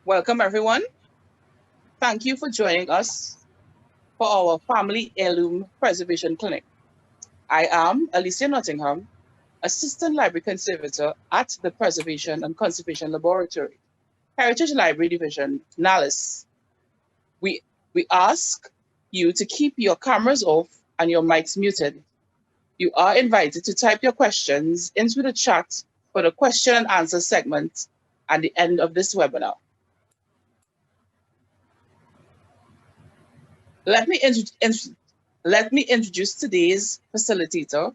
Welcome, everyone. Thank you for joining us for our Family Heirloom Preservation Clinic. I am Alicia Nottingham, Assistant Library Conservator at the Preservation and Conservation Laboratory, Heritage Library Division, NALIS. We, we ask you to keep your cameras off and your mics muted. You are invited to type your questions into the chat for the question and answer segment at the end of this webinar. Let me introduce today's facilitator,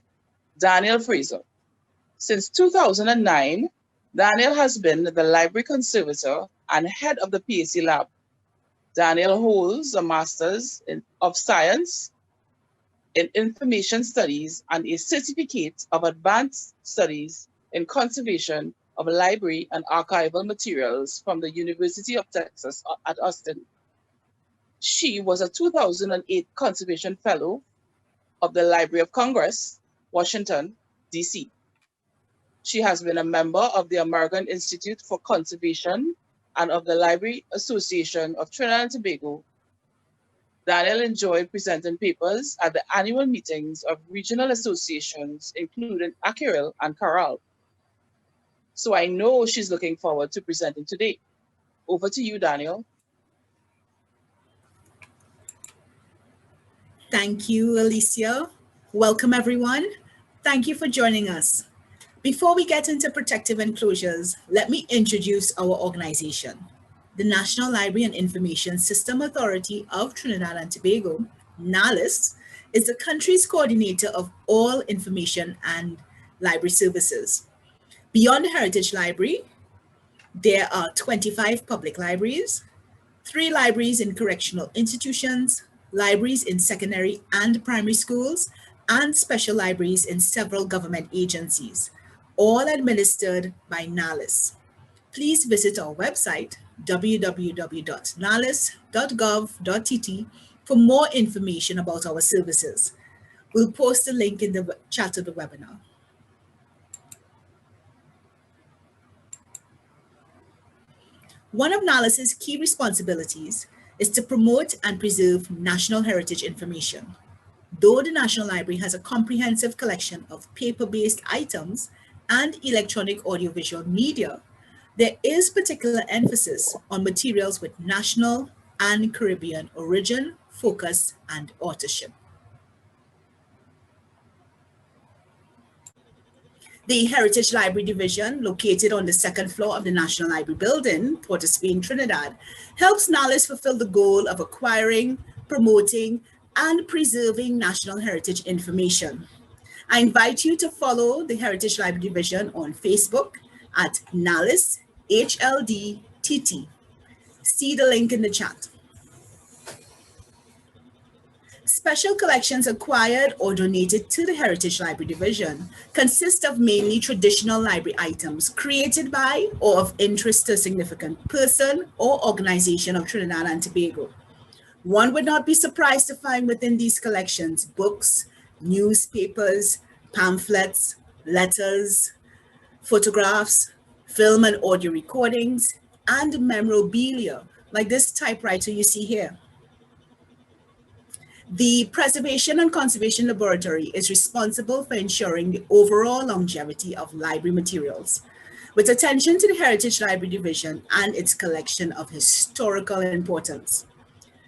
Danielle Fraser. Since 2009, Danielle has been the library conservator and head of the PAC lab. Danielle holds a Master's of Science in Information Studies and a Certificate of Advanced Studies in Conservation of Library and Archival Materials from the University of Texas at Austin. She was a 2008 Conservation Fellow of the Library of Congress, Washington, D.C. She has been a member of the American Institute for Conservation and of the Library Association of Trinidad and Tobago. Danielle enjoyed presenting papers at the annual meetings of regional associations, including ACURIL and CARAL. So I know she's looking forward to presenting today. Over to you, Danielle. Thank you, Alicia. Welcome, everyone. Thank you for joining us. Before we get into protective enclosures, let me introduce our organization. The National Library and Information System Authority of Trinidad and Tobago, NALIS, is the country's coordinator of all information and library services. Beyond the Heritage Library, there are 25 public libraries, 3 libraries in correctional institutions, libraries in secondary and primary schools, and special libraries in several government agencies, all administered by NALIS. Please visit our website, www.nalis.gov.tt, for more information about our services. We'll post a link in the chat of the webinar. One of NALIS's key responsibilities is to promote and preserve national heritage information. Though the National Library has a comprehensive collection of paper-based items and electronic audiovisual media, there is particular emphasis on materials with national and Caribbean origin, focus, and authorship. The Heritage Library Division, located on the second floor of the National Library Building, Port of Spain, Trinidad, helps NALIS fulfill the goal of acquiring, promoting, and preserving national heritage information. I invite you to follow the Heritage Library Division on Facebook at NALIS HLDTT. See the link in the chat. Special collections acquired or donated to the Heritage Library Division consist of mainly traditional library items created by or of interest to a significant person or organization of Trinidad and Tobago. One would not be surprised to find within these collections books, newspapers, pamphlets, letters, photographs, film and audio recordings, and memorabilia, like this typewriter you see here. The Preservation and Conservation Laboratory is responsible for ensuring the overall longevity of library materials, with attention to the Heritage Library Division and its collection of historical importance.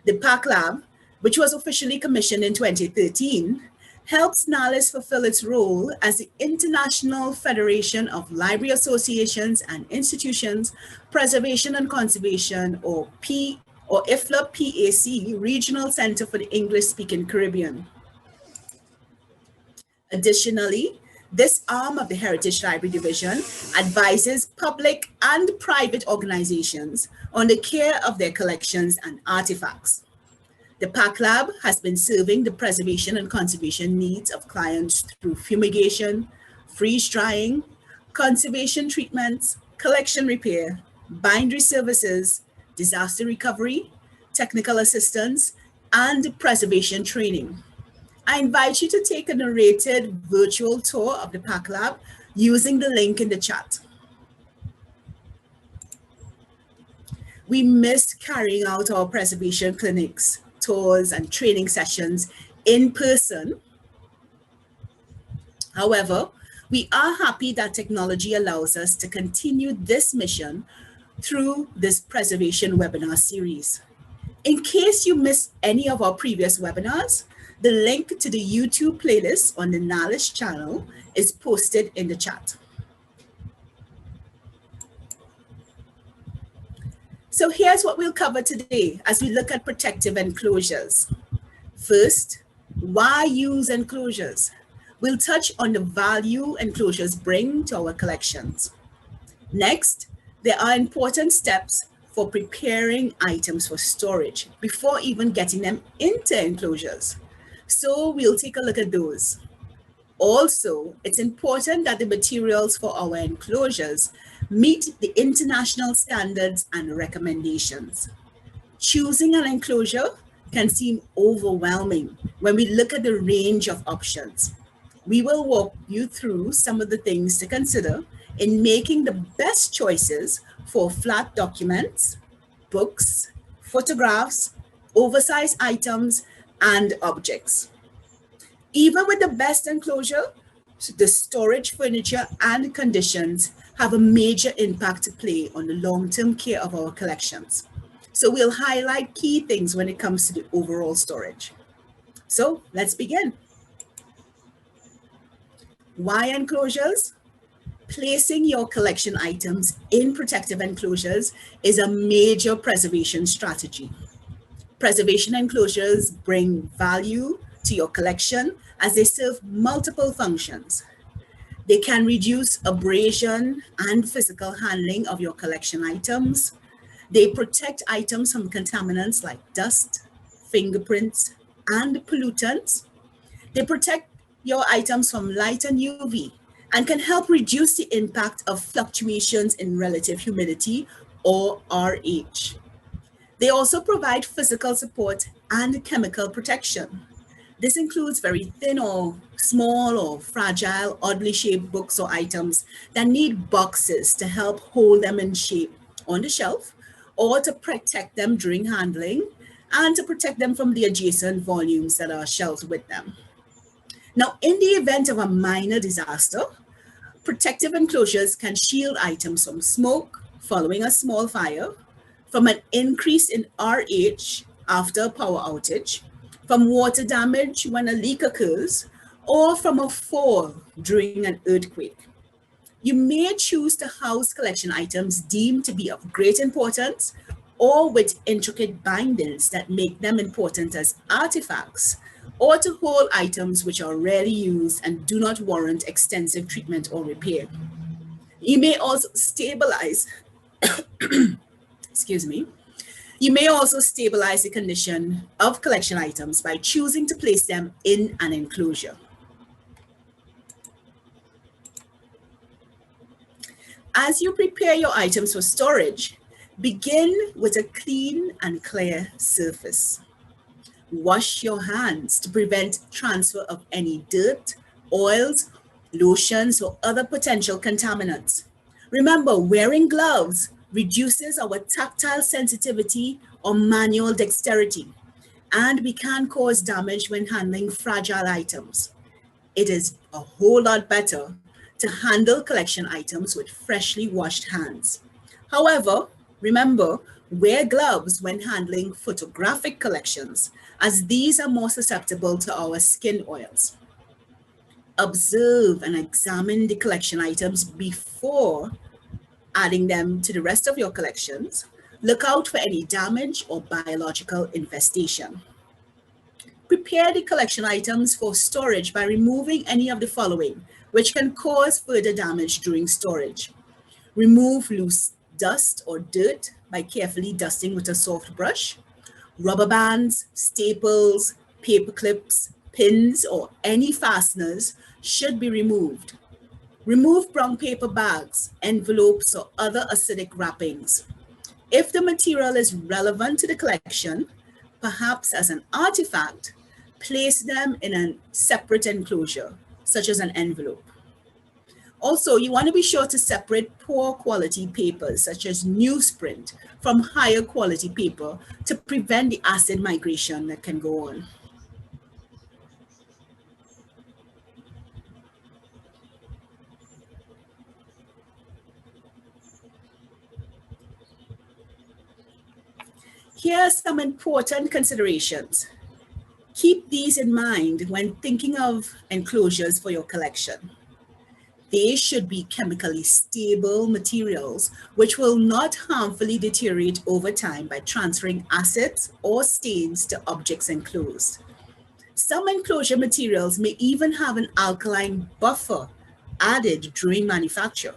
The PAC Lab, which was officially commissioned in 2013, helps NALIS fulfill its role as the International Federation of Library Associations and Institutions, Preservation and Conservation, or IFLA PAC, Regional Center for the English-Speaking Caribbean. Additionally, this arm of the Heritage Library Division advises public and private organizations on the care of their collections and artifacts. The PAC Lab has been serving the preservation and conservation needs of clients through fumigation, freeze drying, conservation treatments, collection repair, bindery services, disaster recovery, technical assistance, and preservation training. I invite you to take a narrated virtual tour of the PAC Lab using the link in the chat. We miss carrying out our preservation clinics, tours, and training sessions in person. However, we are happy that technology allows us to continue this mission through this preservation webinar series. In case you missed any of our previous webinars, the link to the YouTube playlist on the Knowledge channel is posted in the chat. So here's what we'll cover today as we look at protective enclosures. First, why use enclosures? We'll touch on the value enclosures bring to our collections. Next, there are important steps for preparing items for storage before even getting them into enclosures. So we'll take a look at those. Also, it's important that the materials for our enclosures meet the international standards and recommendations. Choosing an enclosure can seem overwhelming when we look at the range of options. We will walk you through some of the things to consider in making the best choices for flat documents, books, photographs, oversized items, and objects. Even with the best enclosure, the storage, furniture, and conditions have a major impact to play on the long-term care of our collections. So we'll highlight key things when it comes to the overall storage. So let's begin. Why enclosures? Placing your collection items in protective enclosures is a major preservation strategy. Preservation enclosures bring value to your collection as they serve multiple functions. They can reduce abrasion and physical handling of your collection items. They protect items from contaminants like dust, fingerprints, and pollutants. They protect your items from light and UV and can help reduce the impact of fluctuations in relative humidity or RH. They also provide physical support and chemical protection. This includes very thin or small or fragile, oddly shaped books or items that need boxes to help hold them in shape on the shelf or to protect them during handling and to protect them from the adjacent volumes that are shelved with them. Now, in the event of a minor disaster, protective enclosures can shield items from smoke following a small fire, from an increase in RH after a power outage, from water damage when a leak occurs, or from a fall during an earthquake. You may choose to house collection items deemed to be of great importance or with intricate bindings that make them important as artifacts, or to hold items which are rarely used and do not warrant extensive treatment or repair. You may also stabilize, excuse me, you may also stabilize the condition of collection items by choosing to place them in an enclosure. As you prepare your items for storage, begin with a clean and clear surface. Wash your hands to prevent transfer of any dirt, oils, lotions, or other potential contaminants. Remember, wearing gloves reduces our tactile sensitivity or manual dexterity, and we can cause damage when handling fragile items. It is a whole lot better to handle collection items with freshly washed hands. However, remember, wear gloves when handling photographic collections, as these are more susceptible to our skin oils. Observe and examine the collection items before adding them to the rest of your collections. Look out for any damage or biological infestation. Prepare the collection items for storage by removing any of the following, which can cause further damage during storage. Remove loose dust or dirt by carefully dusting with a soft brush. Rubber bands, staples, paper clips, pins, or any fasteners should be removed. Remove brown paper bags, envelopes, or other acidic wrappings. If the material is relevant to the collection, perhaps as an artifact, place them in a separate enclosure, such as an envelope. Also, you want to be sure to separate poor quality papers such as newsprint from higher quality paper to prevent the acid migration that can go on. Here are some important considerations. Keep these in mind when thinking of enclosures for your collection. They should be chemically stable materials which will not harmfully deteriorate over time by transferring acids or stains to objects enclosed. Some enclosure materials may even have an alkaline buffer added during manufacture.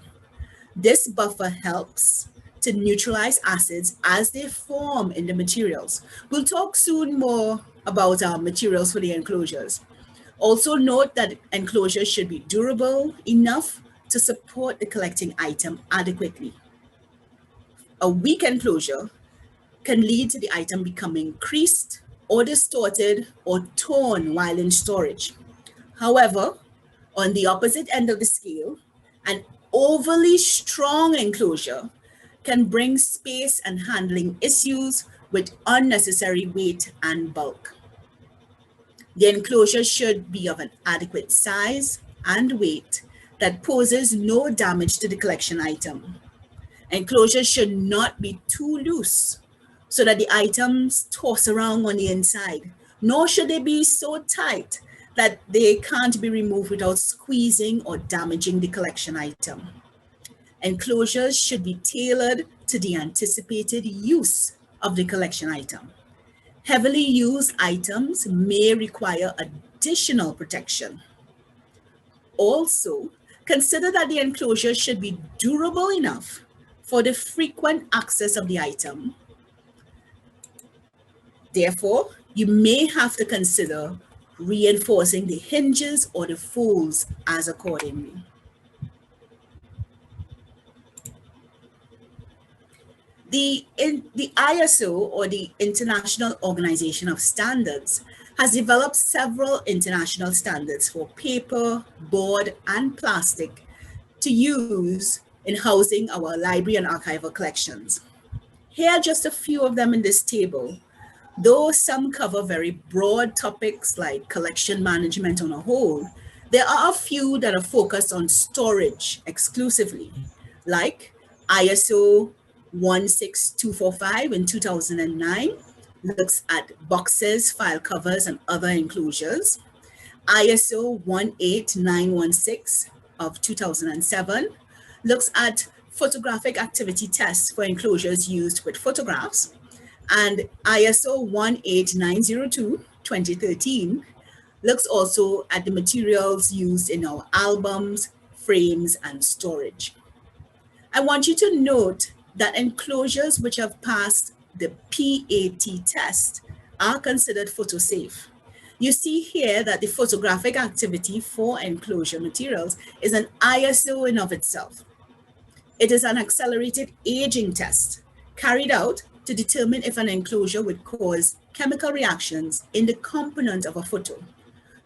This buffer helps to neutralize acids as they form in the materials. We'll talk soon more about our materials for the enclosures. Also note that enclosures should be durable enough to support the collecting item adequately. A weak enclosure can lead to the item becoming creased or distorted or torn while in storage. However, on the opposite end of the scale, an overly strong enclosure can bring space and handling issues with unnecessary weight and bulk. The enclosure should be of an adequate size and weight that poses no damage to the collection item. Enclosures should not be too loose so that the items toss around on the inside, nor should they be so tight that they can't be removed without squeezing or damaging the collection item. Enclosures should be tailored to the anticipated use of the collection item. Heavily used items may require additional protection. Also, consider that the enclosure should be durable enough for the frequent access of the item. Therefore, you may have to consider reinforcing the hinges or the folds as accordingly. The ISO, or the International Organization of Standards, has developed several international standards for paper, board, and plastic to use in housing our library and archival collections. Here are just a few of them in this table. Though some cover very broad topics like collection management on a whole, there are a few that are focused on storage exclusively, like ISO 16245 in 2009 looks at boxes, file covers, and other enclosures. ISO 18916 of 2007 looks at photographic activity tests for enclosures used with photographs. And ISO 18902 2013 looks also at the materials used in our albums, frames, and storage. I want you to note that enclosures which have passed the PAT test are considered photo safe. You see here that the photographic activity for enclosure materials is an ISO in of itself. It is an accelerated aging test carried out to determine if an enclosure would cause chemical reactions in the component of a photo.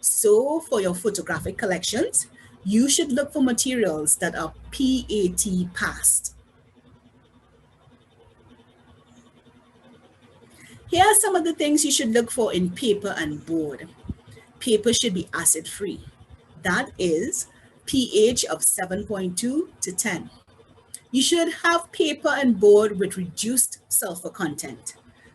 So for your photographic collections, you should look for materials that are PAT passed. Here are some of the things you should look for in paper and board. Paper should be acid-free. That is pH of 7.2 to 10. You should have paper and board with reduced sulfur content.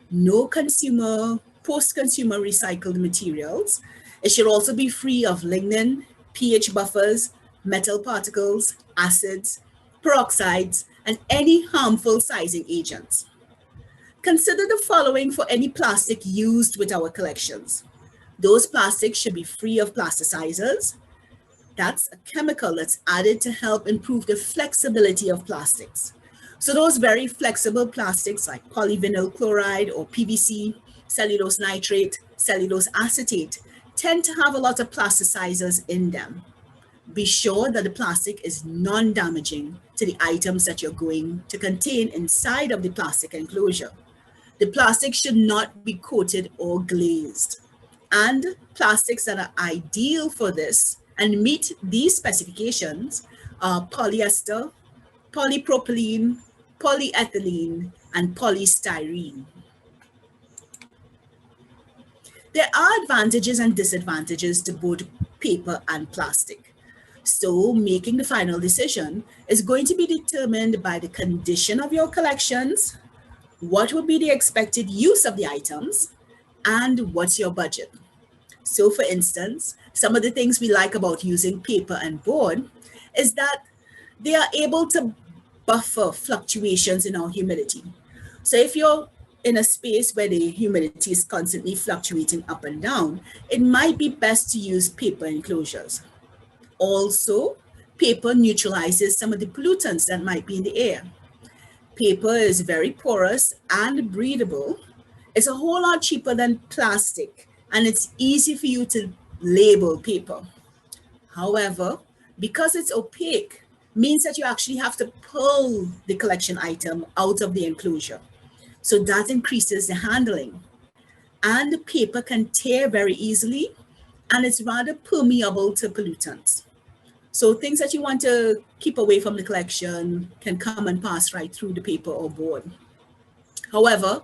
No post-consumer recycled materials. It should also be free of lignin, pH buffers, metal particles, acids, peroxides, and any harmful sizing agents. Consider the following for any plastic used with our collections. Those plastics should be free of plasticizers. That's a chemical that's added to help improve the flexibility of plastics. So those very flexible plastics like polyvinyl chloride or PVC, cellulose nitrate, cellulose acetate, tend to have a lot of plasticizers in them. Be sure that the plastic is non-damaging to the items that you're going to contain inside of the plastic enclosure. The plastic should not be coated or glazed. And plastics that are ideal for this and meet these specifications are polyester, polypropylene, polyethylene, and polystyrene. There are advantages and disadvantages to both paper and plastic. So making the final decision is going to be determined by the condition of your collections, what would be the expected use of the items, and what's your budget. So for instance, some of the things we like about using paper and board is that they are able to buffer fluctuations in our humidity. So if you're in a space where the humidity is constantly fluctuating up and down, it might be best to use paper enclosures. Also, paper neutralizes some of the pollutants that might be in the air. Paper is very porous and breathable. It's a whole lot cheaper than plastic, and it's easy for you to label paper. However, because it's opaque, means that you actually have to pull the collection item out of the enclosure. So that increases the handling. And the paper can tear very easily, and it's rather permeable to pollutants. So things that you want to keep away from the collection can come and pass right through the paper or board. However,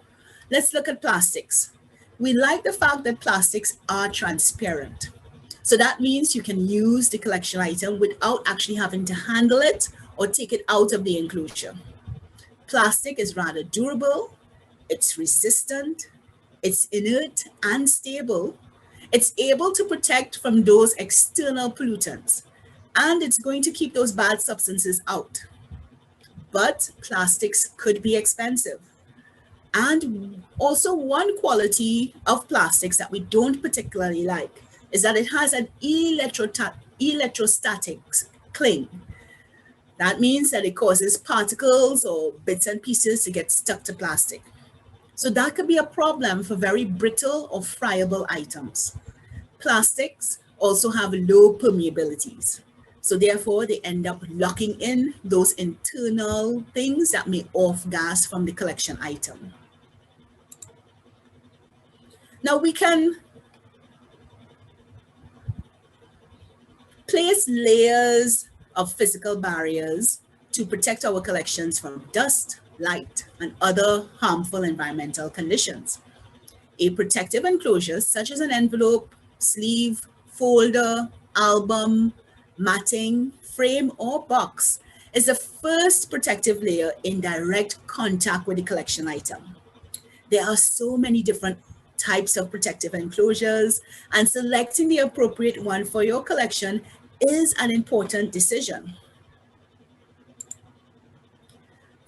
let's look at plastics. We like the fact that plastics are transparent. So that means you can use the collection item without actually having to handle it or take it out of the enclosure. Plastic is rather durable, it's resistant, it's inert and stable, it's able to protect from those external pollutants, and it's going to keep those bad substances out. But plastics could be expensive. And also one quality of plastics that we don't particularly like is that it has an electrostatic cling. That means that it causes particles or bits and pieces to get stuck to plastic. So that could be a problem for very brittle or friable items. Plastics also have low permeabilities. So therefore, they end up locking in those internal things that may off-gas from the collection item. Now we can place layers of physical barriers to protect our collections from dust, light, and other harmful environmental conditions. A protective enclosure, such as an envelope, sleeve, folder, album, matting, frame, or box, is the first protective layer in direct contact with the collection item. There are so many different types of protective enclosures, and selecting the appropriate one for your collection is an important decision.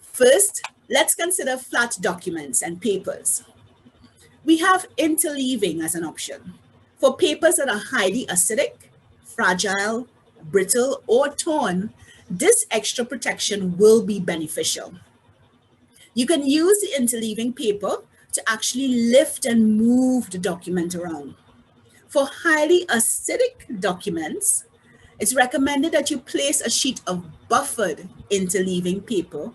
First, let's consider flat documents and papers. We have interleaving as an option. For papers that are highly acidic, fragile, brittle, or torn, this extra protection will be beneficial. You can use the interleaving paper to actually lift and move the document around. For highly acidic documents, it's recommended that you place a sheet of buffered interleaving paper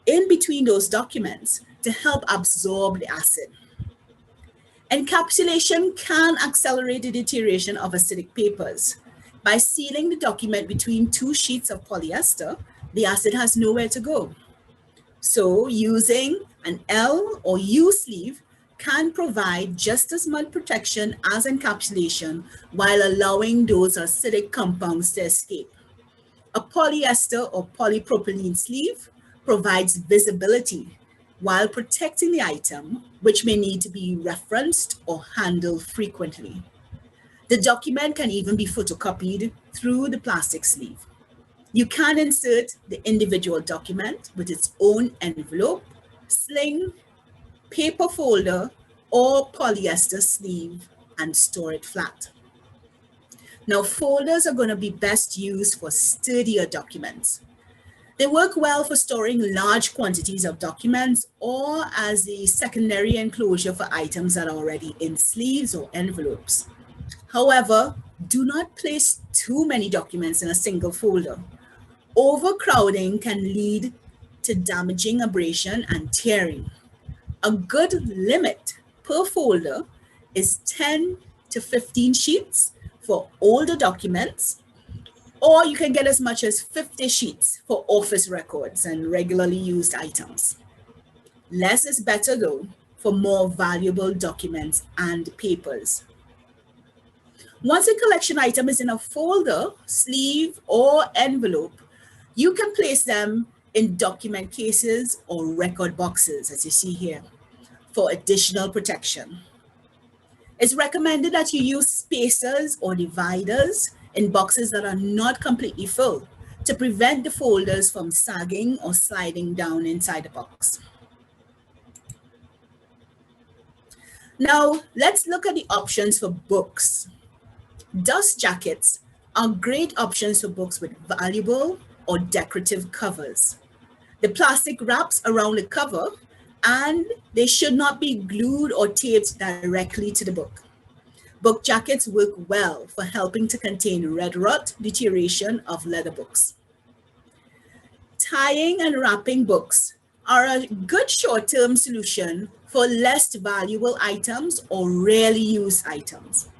in between those documents to help absorb the acid. Encapsulation can accelerate the deterioration of acidic papers. By sealing the document between two sheets of polyester, the acid has nowhere to go. So using an L or U sleeve can provide just as much protection as encapsulation while allowing those acidic compounds to escape. A polyester or polypropylene sleeve provides visibility while protecting the item, which may need to be referenced or handled frequently. The document can even be photocopied through the plastic sleeve. You can insert the individual document with its own envelope, sling, paper folder, or polyester sleeve and store it flat. Now, folders are going to be best used for sturdier documents. They work well for storing large quantities of documents or as a secondary enclosure for items that are already in sleeves or envelopes. However, do not place too many documents in a single folder. Overcrowding can lead to damaging abrasion and tearing. A good limit per folder is 10 to 15 sheets for older documents Or you can get as much as 50 sheets for office records and regularly used items. Less is better though for more valuable documents and papers. Once a collection item is in a folder, sleeve, or envelope, you can place them in document cases or record boxes, as you see here, for additional protection. It's recommended that you use spacers or dividers in boxes that are not completely full to prevent the folders from sagging or sliding down inside the box. Now, let's look at the options for books. Dust jackets are great options for books with valuable or decorative covers. The plastic wraps around the cover and they should not be glued or taped directly to the book. Book jackets work well for helping to contain red rot deterioration of leather books. Tying and wrapping books are a good short-term solution for less valuable items or rarely used items.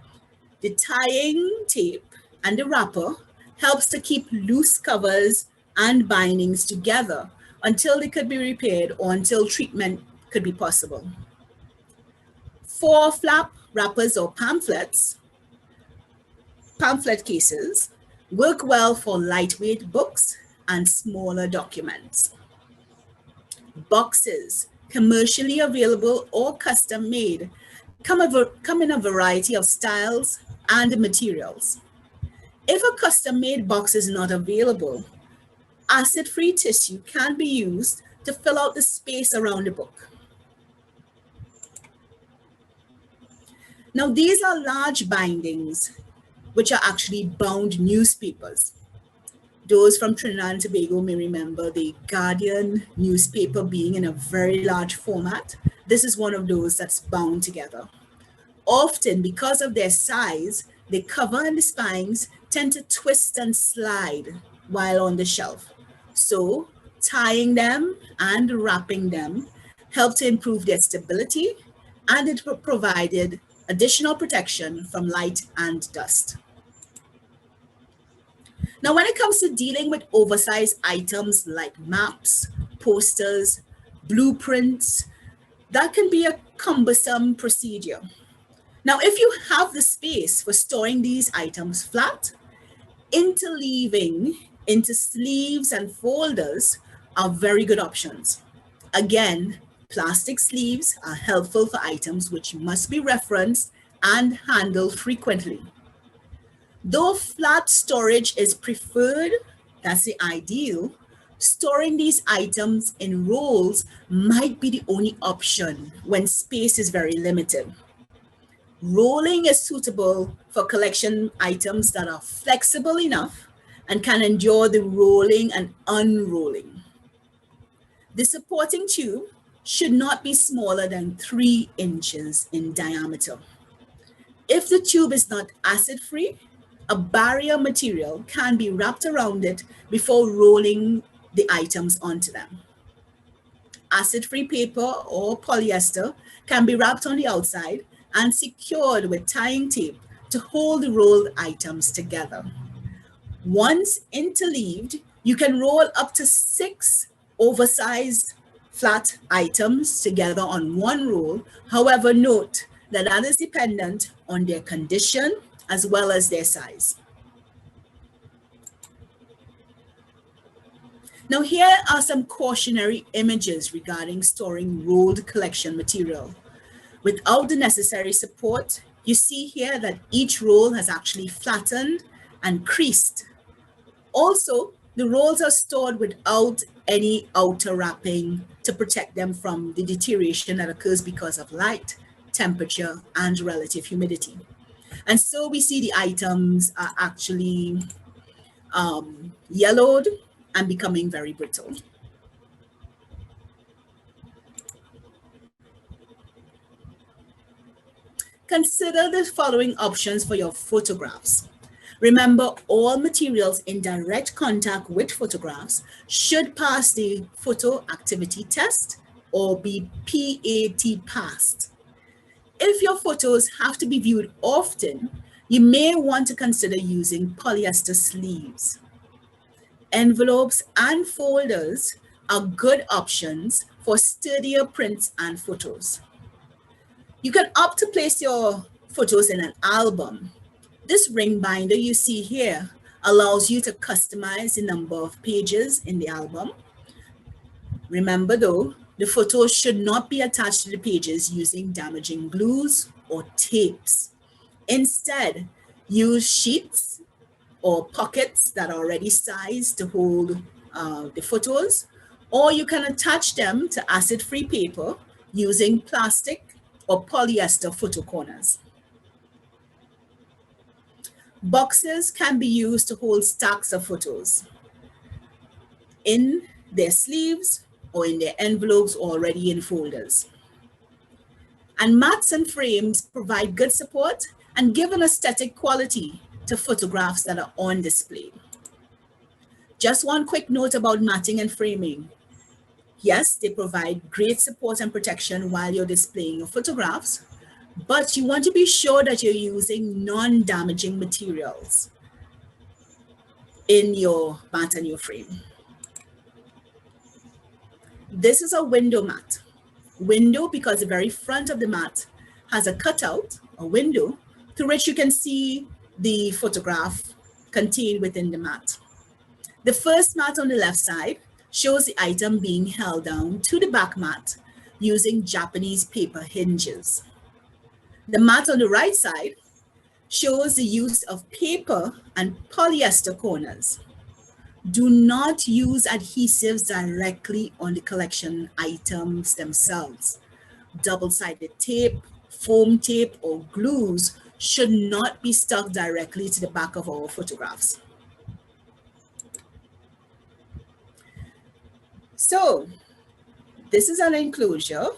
The tying tape and the wrapper helps to keep loose covers and bindings together until they could be repaired or until treatment could be possible. For flap wrappers or pamphlet cases work well for lightweight books and smaller documents. Boxes, commercially available or custom made, come in a variety of styles and materials. If a custom made box is not available, acid-free tissue can be used to fill out the space around the book. Now, these are large bindings, which are actually bound newspapers. Those from Trinidad and Tobago may remember the Guardian newspaper being in a very large format. This is one of those that's bound together. Often, because of their size, the cover and the spines tend to twist and slide while on the shelf. So, tying them and wrapping them helped to improve their stability, and it provided additional protection from light and dust. Now, when it comes to dealing with oversized items like maps, posters, blueprints, that can be a cumbersome procedure. Now, if you have the space for storing these items flat, interleaving into sleeves and folders are very good options. Again, plastic sleeves are helpful for items which must be referenced and handled frequently. Though flat storage is preferred, that's the ideal, storing these items in rolls might be the only option when space is very limited. Rolling is suitable for collection items that are flexible enough and can endure the rolling and unrolling. The supporting tube should not be smaller than 3 inches in diameter. If the tube is not acid-free, a barrier material can be wrapped around it before rolling the items onto them. Acid-free paper or polyester can be wrapped on the outside and secured with tying tape to hold the rolled items together. Once interleaved, you can roll up to 6 oversized flat items together on one roll. However, note that that is dependent on their condition as well as their size. Now, here are some cautionary images regarding storing rolled collection material. Without the necessary support, you see here that each roll has actually flattened and creased. Also, the rolls are stored without any outer wrapping to protect them from the deterioration that occurs because of light, temperature, and relative humidity. And so we see the items are actually yellowed and becoming very brittle. Consider the following options for your photographs. Remember, all materials in direct contact with photographs should pass the photo activity test or be PAT passed. If your photos have to be viewed often, You may want to consider using polyester sleeves. Envelopes and folders are good options for sturdier prints and photos. You can opt to place your photos in an album. This ring binder you see here allows you to customize the number of pages in the album. Remember though, the photos should not be attached to the pages using damaging glues or tapes. Instead, use sheets or pockets that are already sized to hold the photos, or you can attach them to acid-free paper using plastic or polyester photo corners. Boxes can be used to hold stacks of photos in their sleeves or in their envelopes already in folders. And mats and frames provide good support and give an aesthetic quality to photographs that are on display. Just one quick note about matting and framing. Yes, they provide great support and protection while you're displaying your photographs, but you want to be sure that you're using non-damaging materials in your mat and your frame. This is a window mat. Window because the very front of the mat has a cutout, a window, through which you can see the photograph contained within the mat. The first mat on the left side shows the item being held down to the back mat using Japanese paper hinges. The mat on the right side shows the use of paper and polyester corners. Do not use adhesives directly on the collection items themselves. Double-sided tape, foam tape, or glues should not be stuck directly to the back of our photographs. So this is an enclosure,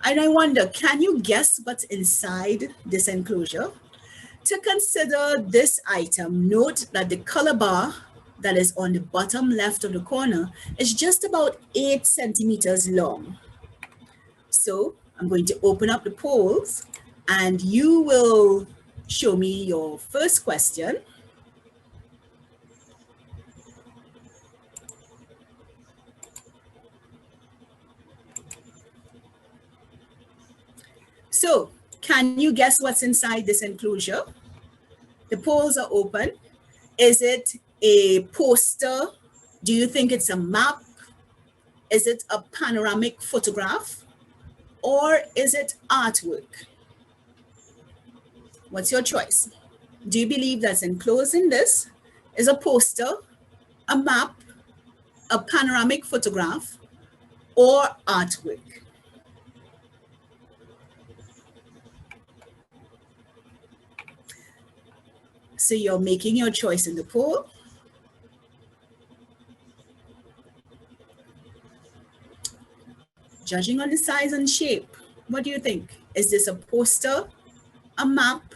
and I wonder, can you guess what's inside this enclosure? To consider this item, note that the color bar that is on the bottom left of the corner is just about 8 centimeters long. So I'm going to open up the polls and you will show me your first question. So can you guess what's inside this enclosure? The polls are open. Is it a poster? Do you think it's a map? Is it a panoramic photograph? Or is it artwork? What's your choice? Do you believe that's enclosed in this is a poster, a map, a panoramic photograph, or artwork? So you're making your choice in the poll. Judging on the size and shape, what do you think? Is this a poster, a map,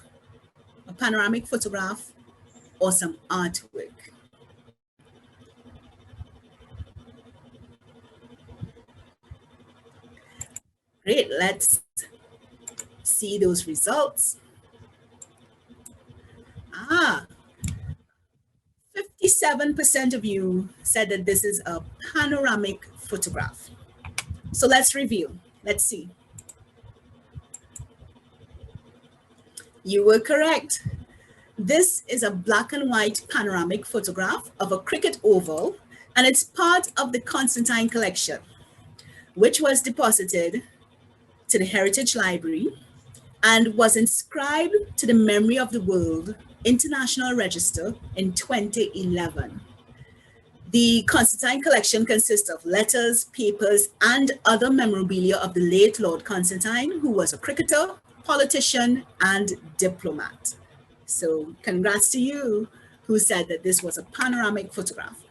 a panoramic photograph, or some artwork? Great, let's see those results. 57% of you said that this is a panoramic photograph. So let's review. Let's see. You were correct. This is a black and white panoramic photograph of a cricket oval, and it's part of the Constantine collection, which was deposited to the Heritage Library and was inscribed to the Memory of the World International Register in 2011. The Constantine collection consists of letters, papers, and other memorabilia of the late Lord Constantine, who was a cricketer, politician, and diplomat. So congrats to you who said that this was a panoramic photograph.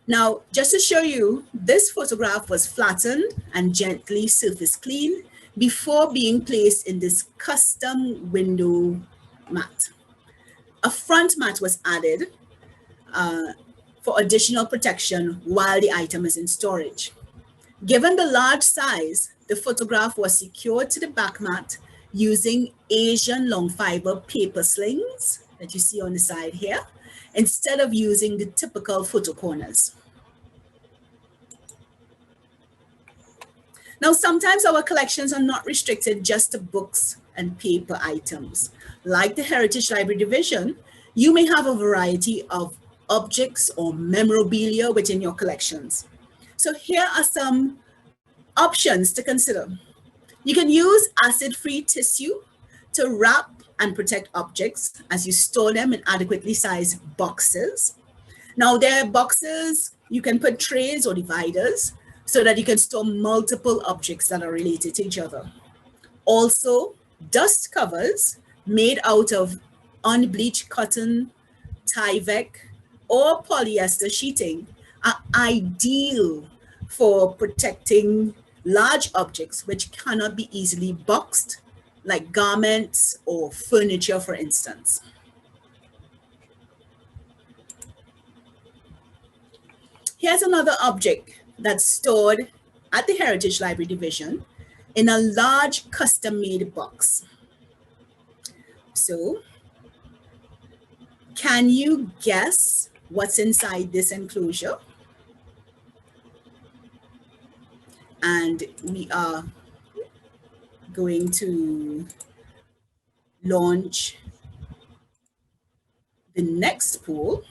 Now, just to show you, this photograph was flattened and gently surface cleaned before being placed in this custom window mat. A front mat was added for additional protection while the item is in storage. Given the large size, the photograph was secured to the back mat using Asian long fiber paper slings that you see on the side here, instead of using the typical photo corners. Now, sometimes our collections are not restricted just to books and paper items. Like the Heritage Library Division, you may have a variety of objects or memorabilia within your collections. So here are some options to consider. You can use acid-free tissue to wrap and protect objects as you store them in adequately sized boxes. Now, there are boxes, you can put trays or dividers so that you can store multiple objects that are related to each other. Also, dust covers made out of unbleached cotton, Tyvek, or polyester sheeting are ideal for protecting large objects which cannot be easily boxed, like garments or furniture, for instance. Here's another object that's stored at the Heritage Library Division in a large custom-made box. So, can you guess what's inside this enclosure? And we are going to launch the next poll.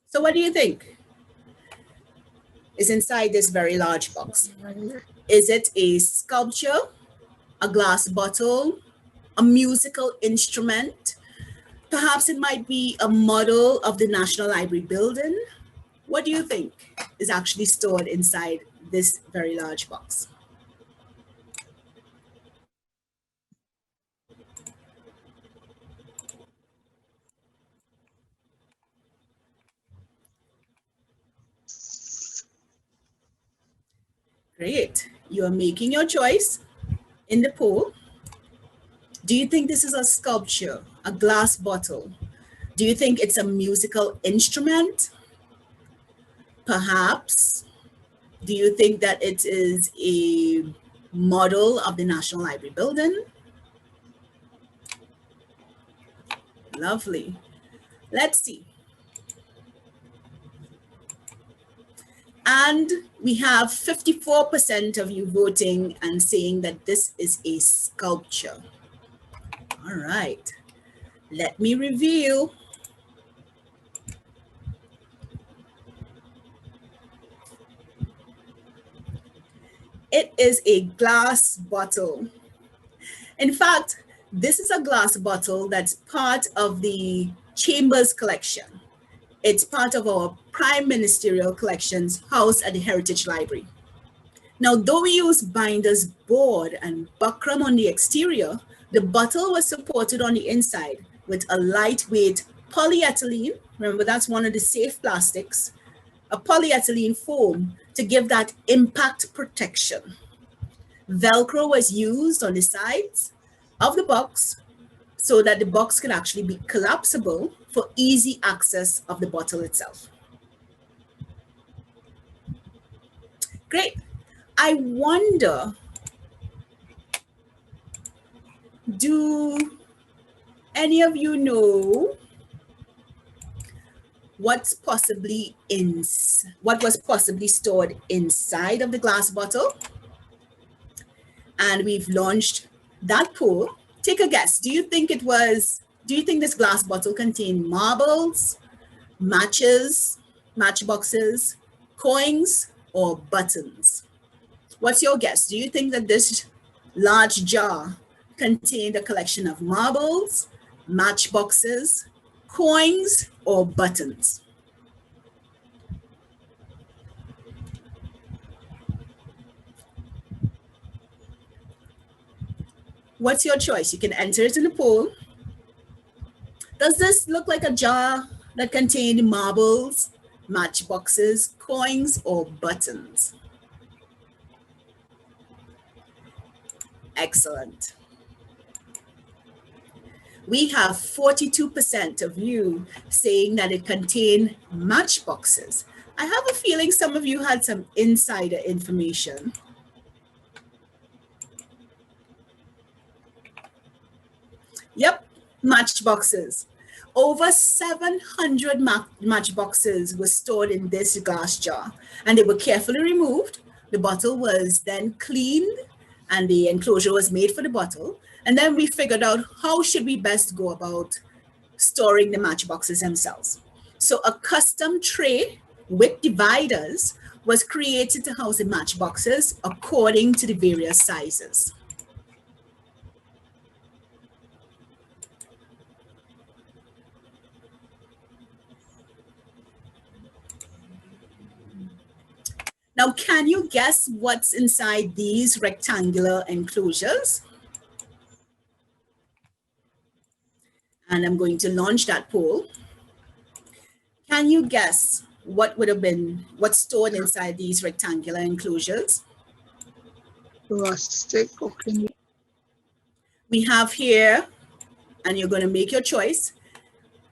So what do you think is inside this very large box? Is it a sculpture, a glass bottle, a musical instrument? Perhaps it might be a model of the National Library building. What do you think is actually stored inside this very large box? Great. You are making your choice in the poll. Do you think this is a sculpture, a glass bottle? Do you think it's a musical instrument? Perhaps. Do you think that it is a model of the National Library building? Lovely. Let's see. And we have 54% of you voting and saying that this is a sculpture. All right, let me reveal. It is a glass bottle. In fact, this is a glass bottle that's part of the Chambers collection. It's part of our prime ministerial collections housed at the Heritage Library. Now, though we use binders board and buckram on the exterior, the bottle was supported on the inside with a lightweight polyethylene, remember that's one of the safe plastics, a polyethylene foam to give that impact protection. Velcro was used on the sides of the box so that the box could actually be collapsible for easy access of the bottle itself. Great. I wonder, do any of you know what was possibly stored inside of the glass bottle? And we've launched that poll. Take a guess. Do you think this glass bottle contained marbles, matches, matchboxes, coins, or buttons? What's your guess? Do you think that this large jar contained a collection of marbles, matchboxes, coins, or buttons? What's your choice? You can enter it in the poll. Does this look like a jar that contained marbles, matchboxes, coins, or buttons? Excellent. We have 42% of you saying that it contained matchboxes. I have a feeling some of you had some insider information. Yep, matchboxes. Over 700 matchboxes were stored in this glass jar, and they were carefully removed. The bottle was then cleaned, and the enclosure was made for the bottle. And then we figured out how should we best go about storing the matchboxes themselves. So a custom tray with dividers was created to house the matchboxes according to the various sizes. Now, can you guess what's inside these rectangular enclosures? And I'm going to launch that poll. Can you guess what would have been, what's stored inside these rectangular enclosures? Rustic cooking. We have here, and you're going to make your choice.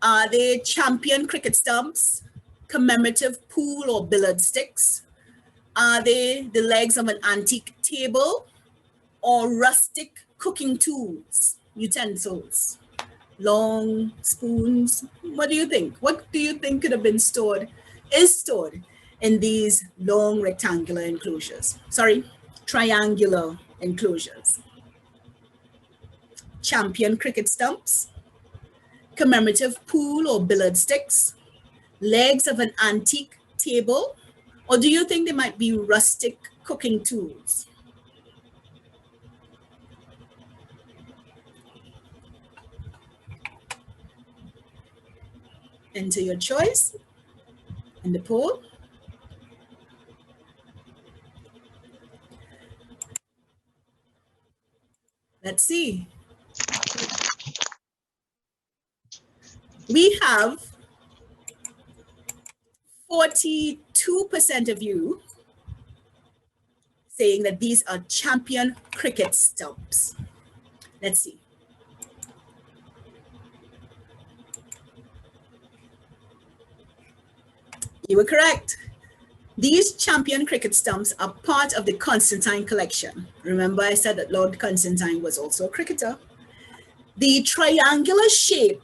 Are they champion cricket stumps, commemorative pool or billiard sticks? Are they the legs of an antique table, or rustic cooking tools, utensils, long spoons? What do you think? What do you think could have been stored, is stored in these long rectangular enclosures? Sorry, triangular enclosures. Champion cricket stumps, commemorative pool or billiard sticks, legs of an antique table, or do you think they might be rustic cooking tools? Enter your choice in the poll. Let's see. We have 42% of you saying that these are champion cricket stumps. Let's see. You were correct. These champion cricket stumps are part of the Constantine collection. Remember, I said that Lord Constantine was also a cricketer. The triangular shape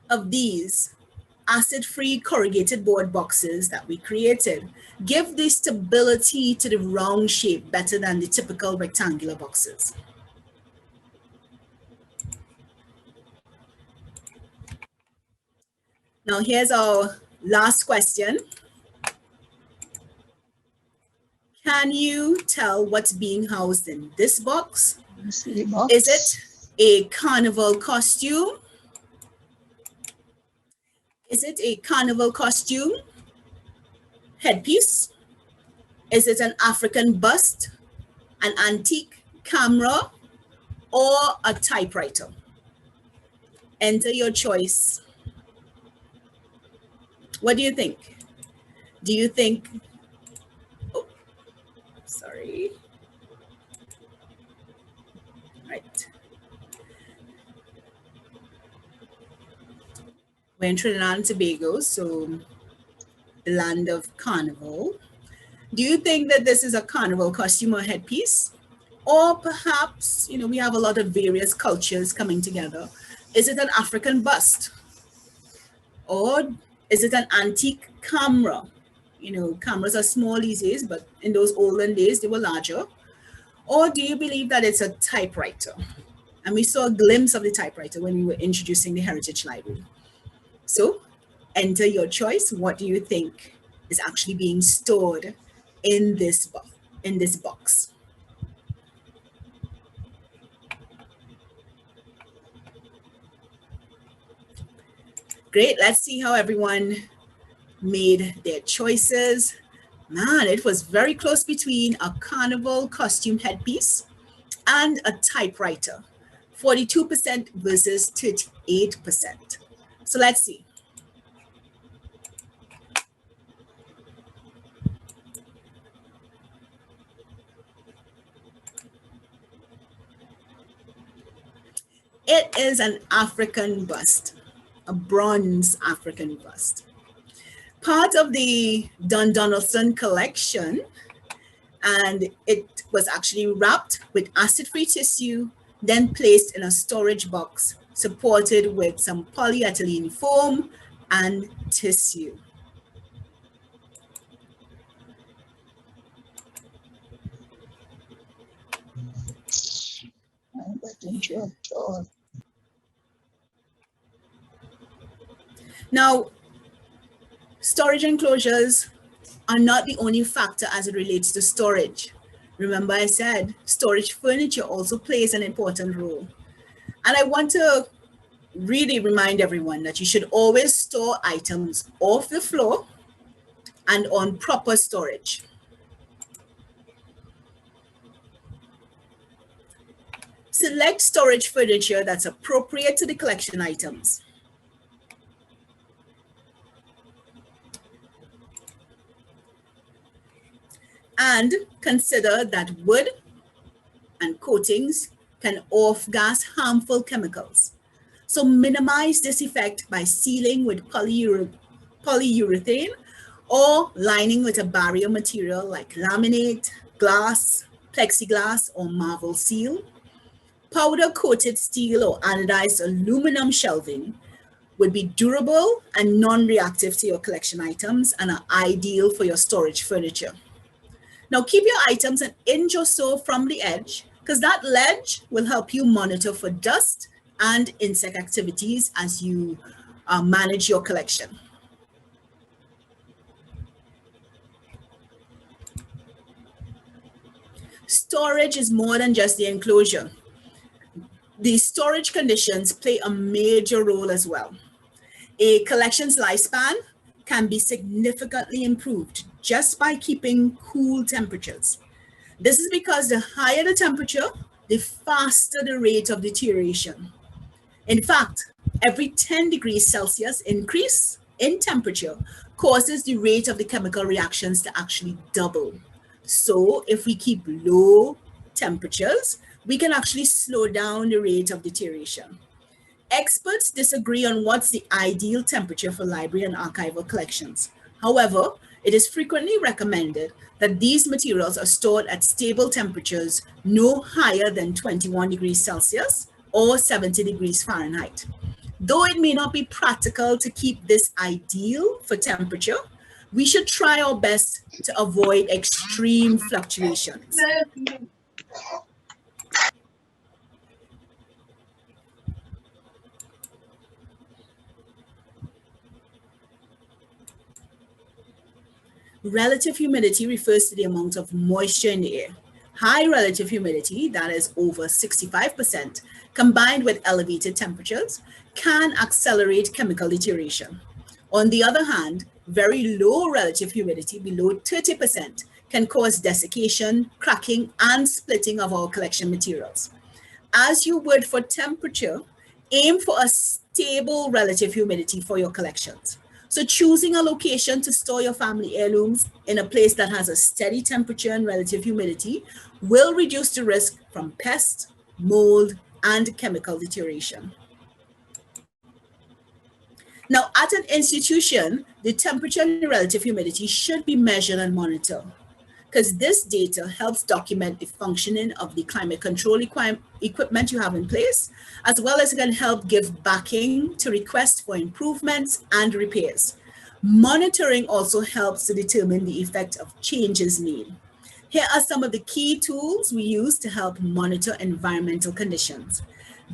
of these acid-free corrugated board boxes that we created give the stability to the round shape better than the typical rectangular boxes. Now here's our last question. Can you tell what's being housed in this box? Is it a carnival costume? Is it a carnival costume headpiece? Is it an African bust, an antique camera, or a typewriter? Enter your choice. What do you think? Do you think, oh, sorry. Right. We're in Trinidad and Tobago, so the land of carnival. Do you think that this is a carnival costume or headpiece? Or perhaps, you know, we have a lot of various cultures coming together. Is it an African bust? Or is it an antique camera? You know, cameras are small these days, but in those olden days, they were larger. Or do you believe that it's a typewriter? And we saw a glimpse of the typewriter when we were introducing the Heritage Library. So enter your choice. What do you think is actually being stored in this box? Great, let's see how everyone made their choices. Man, it was very close between a carnival costume headpiece and a typewriter. 42% versus 38%. So let's see. It is an African bust, a bronze African bust. Part of the Don Donaldson collection, and it was actually wrapped with acid-free tissue, then placed in a storage box supported with some polyethylene foam and tissue. Now, storage enclosures are not the only factor as it relates to storage. Remember I said storage furniture also plays an important role. And I want to really remind everyone that you should always store items off the floor and on proper storage. Select storage furniture that's appropriate to the collection items. And consider that wood and coatings can off-gas harmful chemicals. So minimize this effect by sealing with polyurethane or lining with a barrier material like laminate, glass, plexiglass, or marble seal. Powder-coated steel or anodized aluminum shelving would be durable and non-reactive to your collection items and are ideal for your storage furniture. Now keep your items an inch or so from the edge, because that ledge will help you monitor for dust and insect activities as you manage your collection. Storage is more than just the enclosure. The storage conditions play a major role as well. A collection's lifespan can be significantly improved just by keeping cool temperatures. This is because the higher the temperature, the faster the rate of deterioration. In fact, every 10 degrees Celsius increase in temperature causes the rate of the chemical reactions to actually double. So if we keep low temperatures, we can actually slow down the rate of deterioration. Experts disagree on what's the ideal temperature for library and archival collections. However, it is frequently recommended that these materials are stored at stable temperatures no higher than 21 degrees Celsius or 70 degrees Fahrenheit. Though it may not be practical to keep this ideal for temperature, we should try our best to avoid extreme fluctuations. Relative humidity refers to the amount of moisture in the air. High relative humidity, that is over 65%, combined with elevated temperatures, can accelerate chemical deterioration. On the other hand, very low relative humidity, below 30%, can cause desiccation, cracking, and splitting of our collection materials. As you would for temperature, aim for a stable relative humidity for your collections. So choosing a location to store your family heirlooms in a place that has a steady temperature and relative humidity will reduce the risk from pest, mold, and chemical deterioration. Now, at an institution, the temperature and the relative humidity should be measured and monitored, because this data helps document the functioning of the climate control equipment you have in place, as well as it can help give backing to requests for improvements and repairs. Monitoring also helps to determine the effect of changes made. Here are some of the key tools we use to help monitor environmental conditions.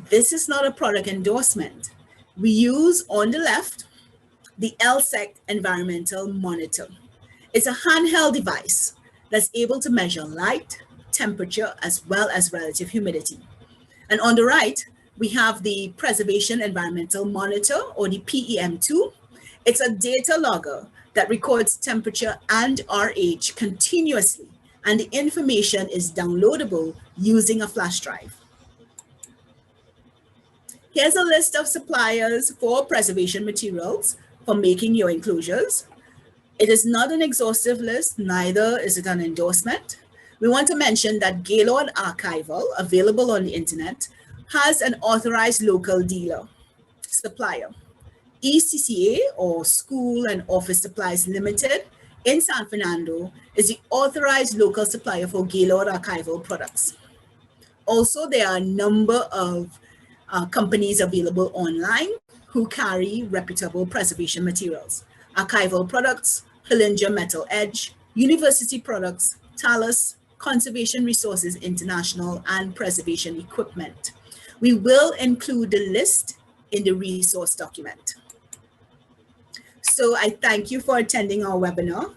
This is not a product endorsement. We use on the left, the LSEC Environmental Monitor. It's a handheld device that's able to measure light, temperature, as well as relative humidity. And on the right, we have the Preservation Environmental Monitor, or the PEM2. It's a data logger that records temperature and RH continuously, and the information is downloadable using a flash drive. Here's a list of suppliers for preservation materials for making your enclosures. It is not an exhaustive list, neither is it an endorsement. We want to mention that Gaylord Archival, available on the internet, has an authorized local dealer, supplier. ECCA, or School and Office Supplies Limited, in San Fernando, is the authorized local supplier for Gaylord archival products. Also, there are a number of companies available online who carry reputable preservation materials: archival products, Hillinger Metal Edge, University Products, Talus, Conservation Resources International, and Preservation Equipment. We will include the list in the resource document. So I thank you for attending our webinar.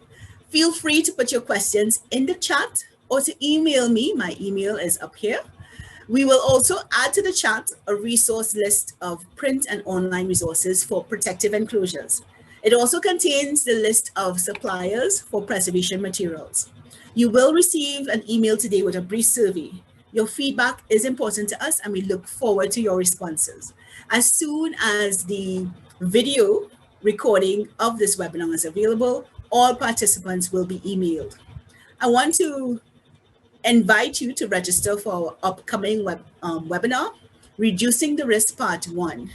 Feel free to put your questions in the chat or to email me. My email is up here. We will also add to the chat a resource list of print and online resources for protective enclosures. It also contains the list of suppliers for preservation materials. You will receive an email today with a brief survey. Your feedback is important to us and we look forward to your responses. As soon as the video recording of this webinar is available, all participants will be emailed. I want to invite you to register for our upcoming webinar, Reducing the Risk Part 1.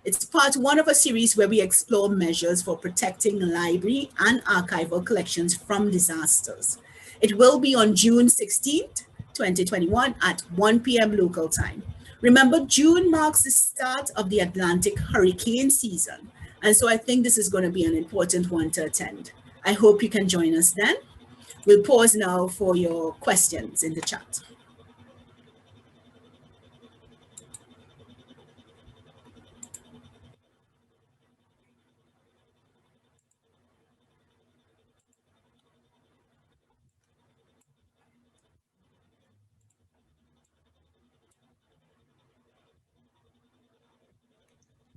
It's part 1 of a series where we explore measures for protecting library and archival collections from disasters. It will be on June 16th, 2021 at 1 p.m. local time. Remember, June marks the start of the Atlantic hurricane season. And so I think this is going to be an important one to attend. I hope you can join us then. We'll pause now for your questions in the chat.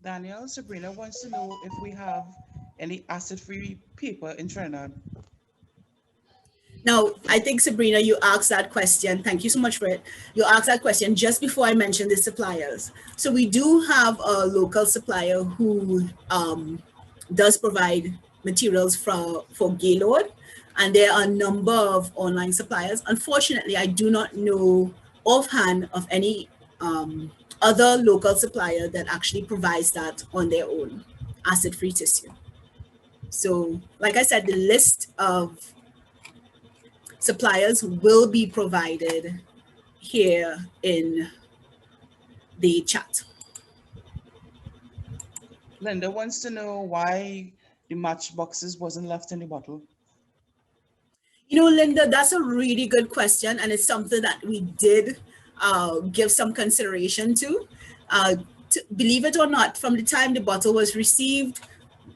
Danielle, Sabrina wants to know if we have any acid-free paper in Trinidad. Now, I think, Sabrina, you asked that question. Thank you so much for it. You asked that question just before I mentioned the suppliers. So we do have a local supplier who does provide materials for Gaylord, and there are a number of online suppliers. Unfortunately, I do not know offhand of any other local supplier that actually provides that on their own, acid-free tissue. So, like I said, the list of suppliers will be provided here in the chat. Linda wants to know why the matchboxes wasn't left in the bottle. You know, Linda, that's a really good question, and it's something that we did give some consideration to. Believe it or not, from the time the bottle was received,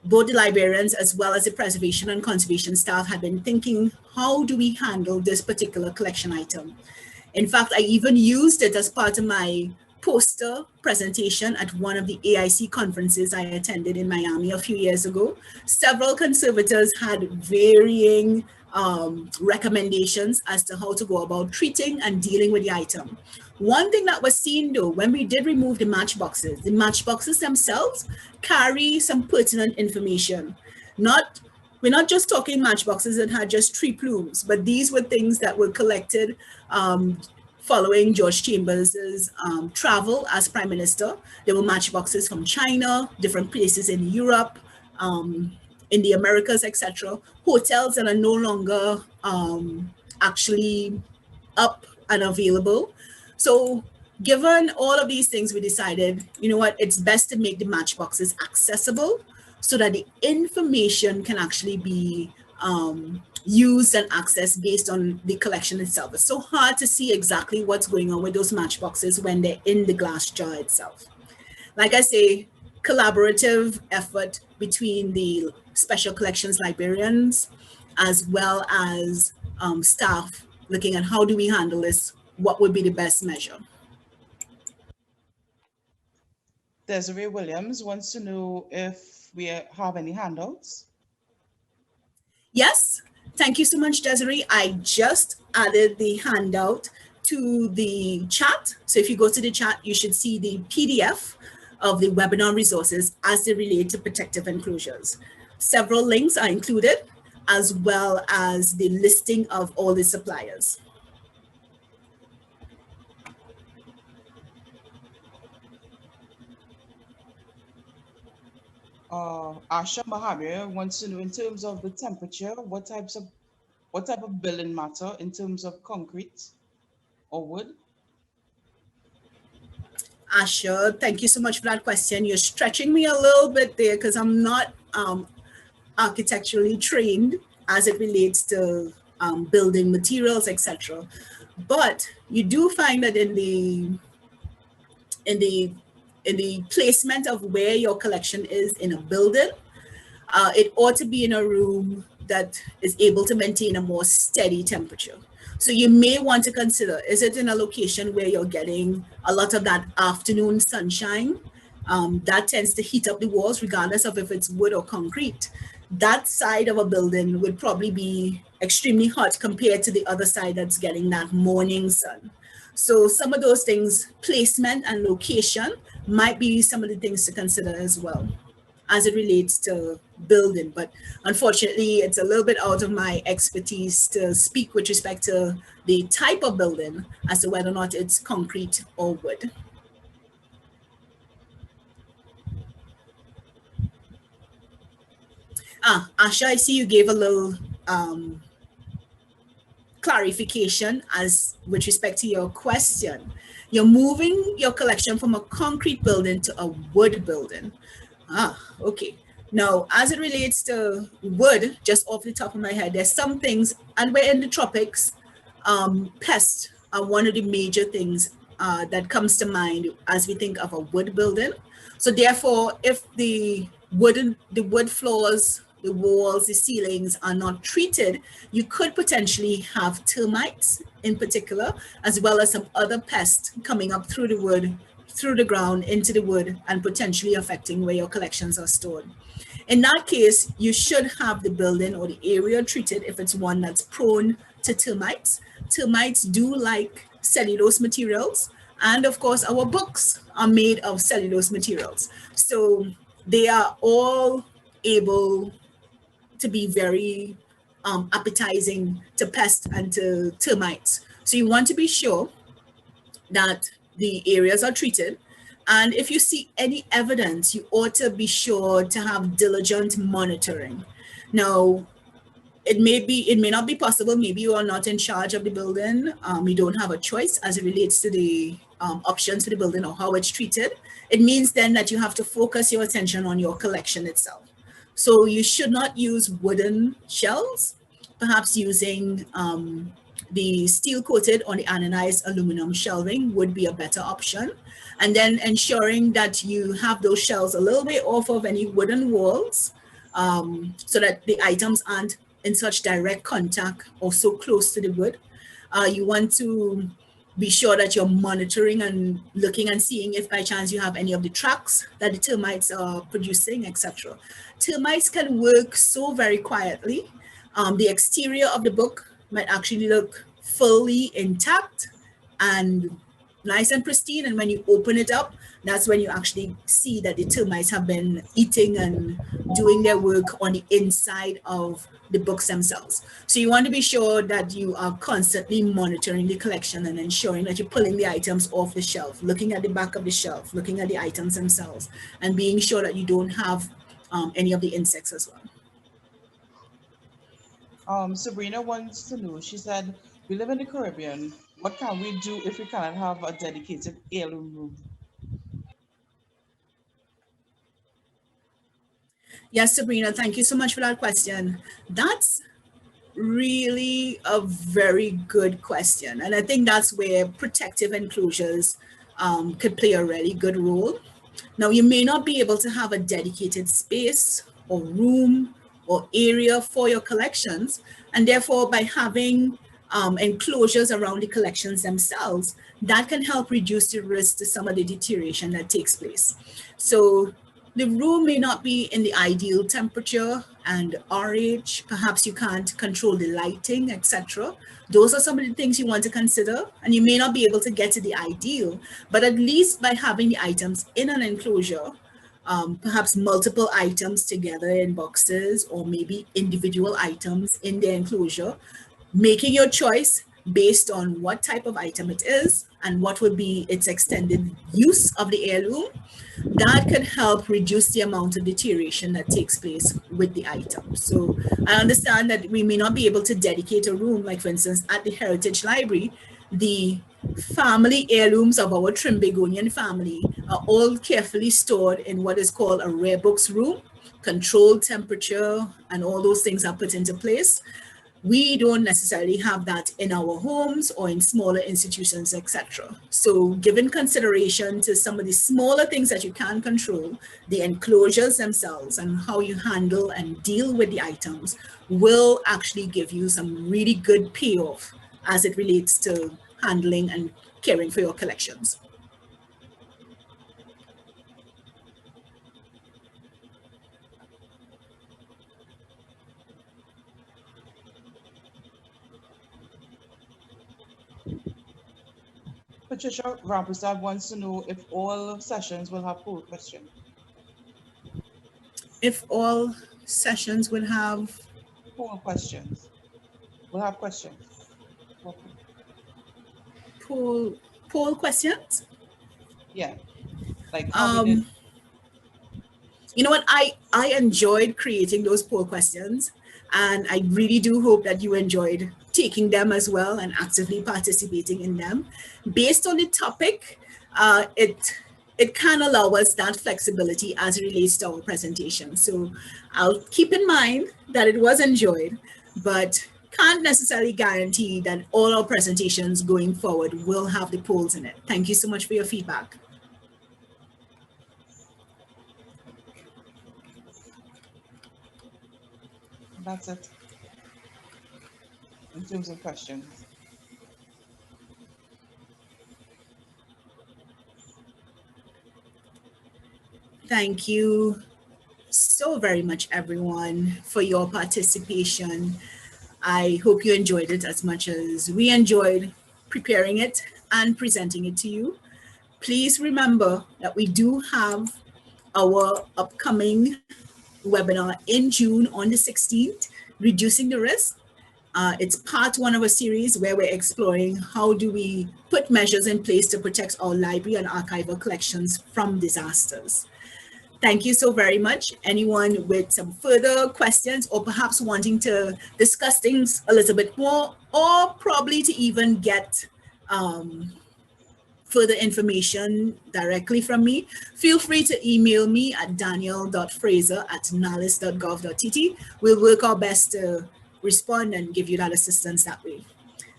both the librarians as well as the preservation and conservation staff had been thinking, how do we handle this particular collection item? In fact, I even used it as part of my poster presentation at one of the AIC conferences I attended in Miami a few years ago. Several conservators had varying recommendations as to how to go about treating and dealing with the item. One thing that was seen though, when we did remove the matchboxes themselves carry some pertinent information. We're not just talking matchboxes that had just 3 plumes, but these were things that were collected following George Chambers's travel as Prime Minister. There were matchboxes from China, different places in Europe, in the Americas, etc. Hotels that are no longer actually up and available. So given all of these things, we decided, you know what, it's best to make the matchboxes accessible so that the information can actually be used and accessed based on the collection itself. It's so hard to see exactly what's going on with those matchboxes when they're in the glass jar itself. Like I say, collaborative effort between the special collections librarians as well as staff looking at how do we handle this, what would be the best measure. Desiree Williams wants to know if we have any handouts. Yes, thank you so much, Desiree. I just added the handout to the chat. So if you go to the chat, you should see the PDF of the webinar resources as they relate to protective enclosures. Several links are included, as well as the listing of all the suppliers. Asha Mahamir wants to know, in terms of the temperature, what type of building matter in terms of concrete or wood? Asha, thank you so much for that question. You're stretching me a little bit there because I'm not architecturally trained as it relates to building materials, etc. But you do find that in the in the placement of where your collection is in a building, it ought to be in a room that is able to maintain a more steady temperature. So you may want to consider, is it in a location where you're getting a lot of that afternoon sunshine? That tends to heat up the walls regardless of if it's wood or concrete. That side of a building would probably be extremely hot compared to the other side that's getting that morning sun. So some of those things, placement and location, might be some of the things to consider as well as it relates to building. But unfortunately, it's a little bit out of my expertise to speak with respect to the type of building as to whether or not it's concrete or wood. Asha, I see you gave a little clarification as with respect to your question. You're moving your collection from a concrete building to a wood building. Okay. Now, as it relates to wood, just off the top of my head, there's some things, and we're in the tropics, pests are one of the major things that comes to mind as we think of a wood building. So therefore, if the wood floors, the walls, the ceilings are not treated, you could potentially have termites in particular, as well as some other pests coming up through the wood, through the ground, into the wood, and potentially affecting where your collections are stored. In that case, you should have the building or the area treated if it's one that's prone to termites. Termites do like cellulose materials, and of course, our books are made of cellulose materials. So they are all able to be very appetizing to pests and to termites. So you want to be sure that the areas are treated. And if you see any evidence, you ought to be sure to have diligent monitoring. Now, it may not be possible. Maybe you are not in charge of the building. You don't have a choice as it relates to the options for the building or how it's treated. It means then that you have to focus your attention on your collection itself. So you should not use wooden shelves, perhaps using the steel coated or the anodized aluminum shelving would be a better option. And then ensuring that you have those shelves a little bit off of any wooden walls so that the items aren't in such direct contact or so close to the wood. You want to be sure that you're monitoring and looking and seeing if by chance you have any of the tracks that the termites are producing, etc. Termites can work so very quietly. The exterior of the book might actually look fully intact and nice and pristine. And when you open it up, that's when you actually see that the termites have been eating and doing their work on the inside of the books themselves. So you want to be sure that you are constantly monitoring the collection and ensuring that you're pulling the items off the shelf, looking at the back of the shelf, looking at the items themselves, and being sure that you don't have any of the insects as well. Sabrina wants to know, she said, we live in the Caribbean. What can we do if we cannot have a dedicated heirloom room? Yes, Sabrina, thank you so much for that question. That's really a very good question. And I think that's where protective enclosures could play a really good role. Now, you may not be able to have a dedicated space or room or area for your collections. And therefore, by having enclosures around the collections themselves, that can help reduce the risk to some of the deterioration that takes place. So the room may not be in the ideal temperature and RH, perhaps you can't control the lighting, etc. Those are some of the things you want to consider, and you may not be able to get to the ideal, but at least by having the items in an enclosure, perhaps multiple items together in boxes or maybe individual items in the enclosure, making your choice based on what type of item it is and what would be its extended use of the heirloom, that could help reduce the amount of deterioration that takes place with the item. So I understand that we may not be able to dedicate a room, like for instance, at the Heritage Library, the family heirlooms of our Trimbegonian family are all carefully stored in what is called a rare books room. Controlled temperature and all those things are put into place. We don't necessarily have that in our homes or in smaller institutions, etc. So given consideration to some of the smaller things that you can control, the enclosures themselves and how you handle and deal with the items will actually give you some really good payoff as it relates to handling and caring for your collections. Patricia Rampersad wants to know if all sessions will have poll questions. If all sessions will have Poll questions. We'll have questions. Okay. poll questions? Yeah. Like how we did. You know what? I enjoyed creating those poll questions, and I really do hope that you enjoyed taking them as well and actively participating in them. Based on the topic, it can allow us that flexibility as it relates to our presentation. So I'll keep in mind that it was enjoyed, but can't necessarily guarantee that all our presentations going forward will have the polls in it. Thank you so much for your feedback. That's it in terms of questions. Thank you so very much, everyone, for your participation. I hope you enjoyed it as much as we enjoyed preparing it and presenting it to you. Please remember that we do have our upcoming webinar in June on the 16th, Reducing the Risk. It's part one of a series where we're exploring how do we put measures in place to protect our library and archival collections from disasters. Thank you so very much. Anyone with some further questions or perhaps wanting to discuss things a little bit more, or probably to even get further information directly from me, feel free to email me at danielle.fraser@nalis.gov.tt. We'll work our best to respond and give you that assistance that way.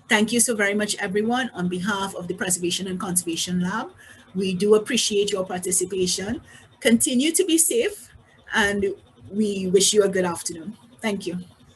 Thank you so very much, everyone. On behalf of the Preservation and Conservation Lab, we do appreciate your participation. Continue to be safe, and we wish you a good afternoon. Thank you.